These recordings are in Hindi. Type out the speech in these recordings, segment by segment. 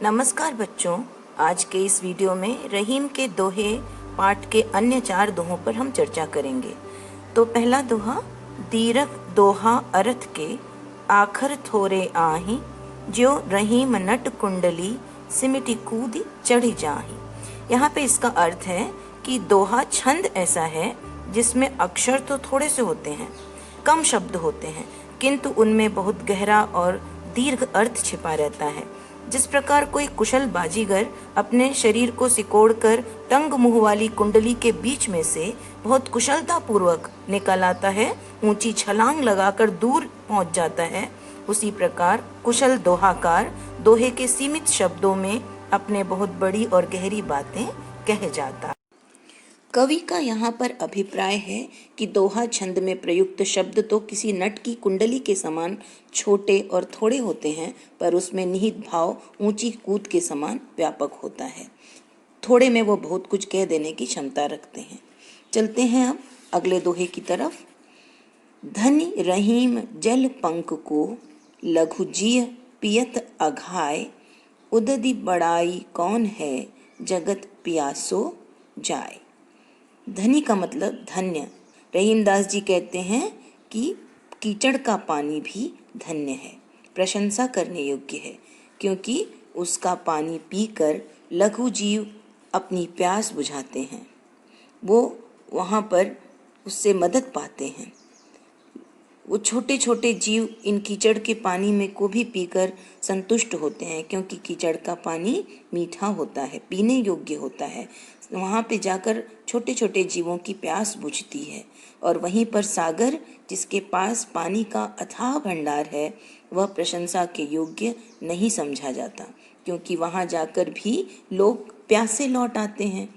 नमस्कार बच्चों, आज के इस वीडियो में रहीम के दोहे पाठ के अन्य 4 दोहों पर हम चर्चा करेंगे। तो पहला दोहा, दीरक दोहा अर्थ के आखर थोरे आही, ज्यो रहीम नट कुंडली सिमटी कूद चढ़ी जाही। यहाँ पे इसका अर्थ है कि दोहा छंद ऐसा है जिसमें अक्षर तो थोड़े से होते हैं, कम शब्द होते हैं, किंतु उनमें बहुत गहरा और दीर्घ अर्थ छिपा रहता है। जिस प्रकार कोई कुशल बाजीगर अपने शरीर को सिकोड़कर तंग मुंह वाली कुंडली के बीच में से बहुत कुशलता पूर्वक निकल आता है, ऊंची छलांग लगाकर दूर पहुंच जाता है, उसी प्रकार कुशल दोहाकार दोहे के सीमित शब्दों में अपने बहुत बड़ी और गहरी बातें कह जाता। कवि का यहाँ पर अभिप्राय है कि दोहा छंद में प्रयुक्त शब्द तो किसी नट की कुंडली के समान छोटे और थोड़े होते हैं, पर उसमें निहित भाव ऊंची कूद के समान व्यापक होता है। थोड़े में वो बहुत कुछ कह देने की क्षमता रखते हैं। चलते हैं अब अगले दोहे की तरफ। धनी रहीम जल पंक को, लघु जिय पियत अघाय, उददी बड़ाई कौन है, जगत पियासो जाय। धनी का मतलब धन्य। रहीमदास जी कहते हैं कि कीचड़ का पानी भी धन्य है, प्रशंसा करने योग्य है, क्योंकि उसका पानी पीकर लघु जीव अपनी प्यास बुझाते हैं, वो वहाँ पर उससे मदद पाते हैं। वो छोटे छोटे जीव इन कीचड़ के पानी में को भी पीकर संतुष्ट होते हैं, क्योंकि कीचड़ का पानी मीठा होता है, पीने योग्य होता है। वहाँ पे जाकर छोटे छोटे जीवों की प्यास बुझती है। और वहीं पर सागर, जिसके पास पानी का अथाह भंडार है, वह प्रशंसा के योग्य नहीं समझा जाता, क्योंकि वहाँ जाकर भी लोग प्यासे लौट आते हैं।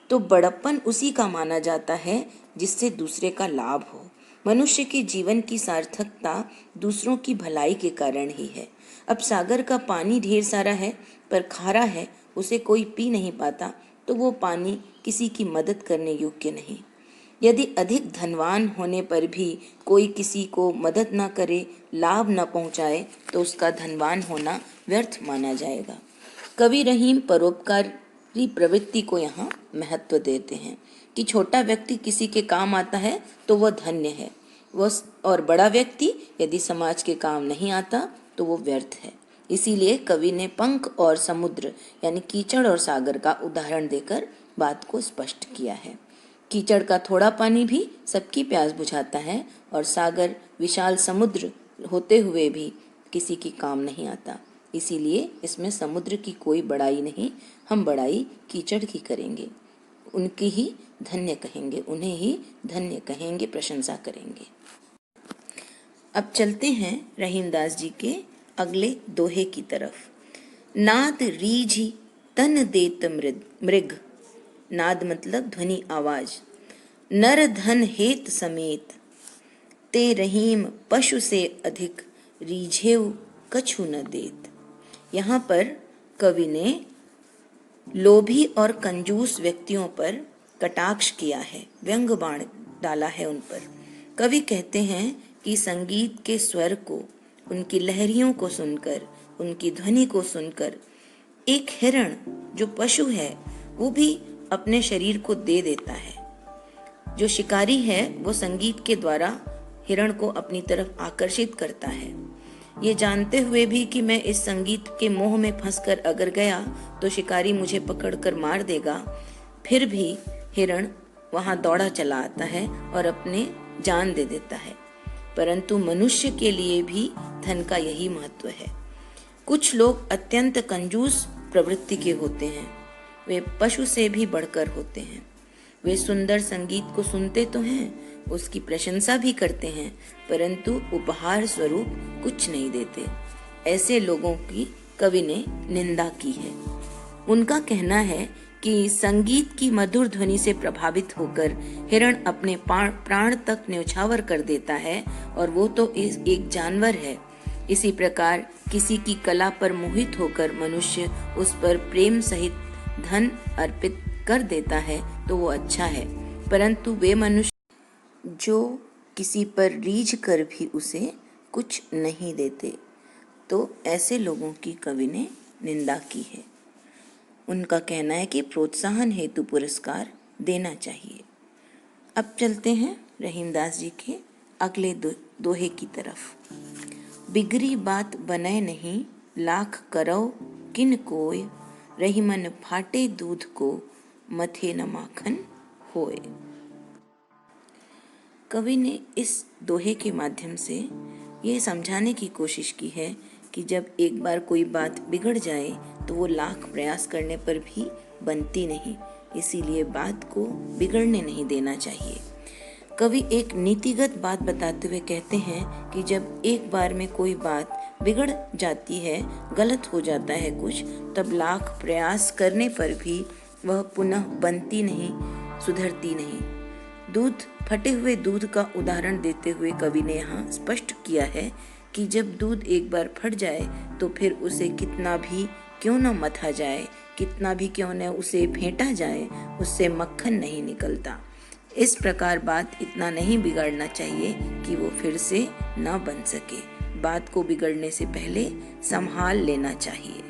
तो बड़प्पन उसी का माना जाता है जिससे दूसरे का लाभ हो। मनुष्य के जीवन की सार्थकता दूसरों की भलाई के कारण ही है। अब सागर का पानी ढेर सारा है पर खारा है, उसे कोई पी नहीं पाता, तो वो पानी किसी की मदद करने योग्य नहीं। यदि अधिक धनवान होने पर भी कोई किसी को मदद न करे, लाभ न पहुंचाए, तो उसका धनवान होना व्यर्थ माना जाएगा। कवि रहीम परोपकारी प्रवृत्ति को यहाँ महत्व देते हैं कि छोटा व्यक्ति किसी के काम आता है तो वह धन्य है, और बड़ा व्यक्ति यदि समाज के काम नहीं आता तो वो व्यर्थ है। इसीलिए कवि ने पंख और समुद्र यानी कीचड़ और सागर का उदाहरण देकर बात को स्पष्ट किया है। कीचड़ का थोड़ा पानी भी सबकी प्यास बुझाता है, और सागर विशाल समुद्र होते हुए भी किसी की काम नहीं आता। इसीलिए इसमें समुद्र की कोई बड़ाई नहीं, हम बड़ाई कीचड़ की करेंगे, उनकी ही धन्य कहेंगे, उन्हें ही धन्य कहेंगे, प्रशंसा करेंगे। अब चलते हैं रहीमदास जी के अगले दोहे की तरफ। नाद रीझी तन देत मृग, नाद मतलब ध्वनि आवाज, नर धन हेत समेत, ते रहीम पशु से अधिक, रीझेव कछु न देत। यहाँ पर कवि ने लोभी और कंजूस व्यक्तियों पर कटाक्ष किया है, व्यंग बाण डाला है उन पर। कवि कहते हैं कि संगीत के स्वर को, उनकी लहरियों को सुनकर, उनकी ध्वनि को सुनकर एक हिरण जो पशु है वो भी अपने शरीर को दे देता है। जो शिकारी है वो संगीत के द्वारा हिरण को अपनी तरफ आकर्षित करता है। ये जानते हुए भी कि मैं इस संगीत के मोह में फंसकर अगर गया तो शिकारी मुझे पकड़कर मार देगा, फिर भी हिरण वहां दौड़ा चला आता है और अपने जान दे देता है। परंतु मनुष्य के लिए भी धन का यही महत्व है। कुछ लोग अत्यंत कंजूस प्रवृत्ति के होते हैं, वे पशु से भी बढ़कर होते हैं। वे सुंदर संगीत को सुनते तो हैं, उसकी प्रशंसा भी करते हैं, परंतु उपहार स्वरूप कुछ नहीं देते। ऐसे लोगों की कवि ने निंदा की है। उनका कहना है कि संगीत की मधुर ध्वनि से प्रभावित होकर हिरण अपने प्राण तक न्यौछावर कर देता है, और वो तो एक जानवर है। इसी प्रकार किसी की कला पर मोहित होकर मनुष्य उस पर प्रेम सहित धन अर्पित कर देता है तो वो अच्छा है, परंतु वे मनुष्य जो किसी पर रीझ कर भी उसे कुछ नहीं देते, तो ऐसे लोगों की कवि ने निंदा की है। उनका कहना है कि प्रोत्साहन हेतु पुरस्कार देना चाहिए। अब चलते हैं रहीमदास जी के अगले दोहे की तरफ। बिगड़ी बात बनय नहीं, लाख करौ किन कोय, रहीमन फाटे दूध को, मथे न माखन होए। कवि ने इस दोहे के माध्यम से ये समझाने की कोशिश की है कि जब एक बार कोई बात बिगड़ जाए तो वो लाख प्रयास करने पर भी बनती नहीं, इसीलिए बात को बिगड़ने नहीं देना चाहिए। कवि एक नीतिगत बात बताते हुए कहते हैं कि जब एक बार में कोई बात बिगड़ जाती है, गलत हो जाता है कुछ, तब लाख प्रयास करने पर भी वह पुनः बनती नहीं, सुधरती नहीं। फटे हुए दूध का उदाहरण देते हुए कवि ने यहाँ स्पष्ट किया है कि जब दूध एक बार फट जाए तो फिर उसे कितना भी क्यों न मथा जाए, कितना भी क्यों न उसे फेंटा जाए, उससे मक्खन नहीं निकलता। इस प्रकार बात इतना नहीं बिगाड़ना चाहिए कि वो फिर से न बन सके। बात को बिगड़ने से पहले संभाल लेना चाहिए।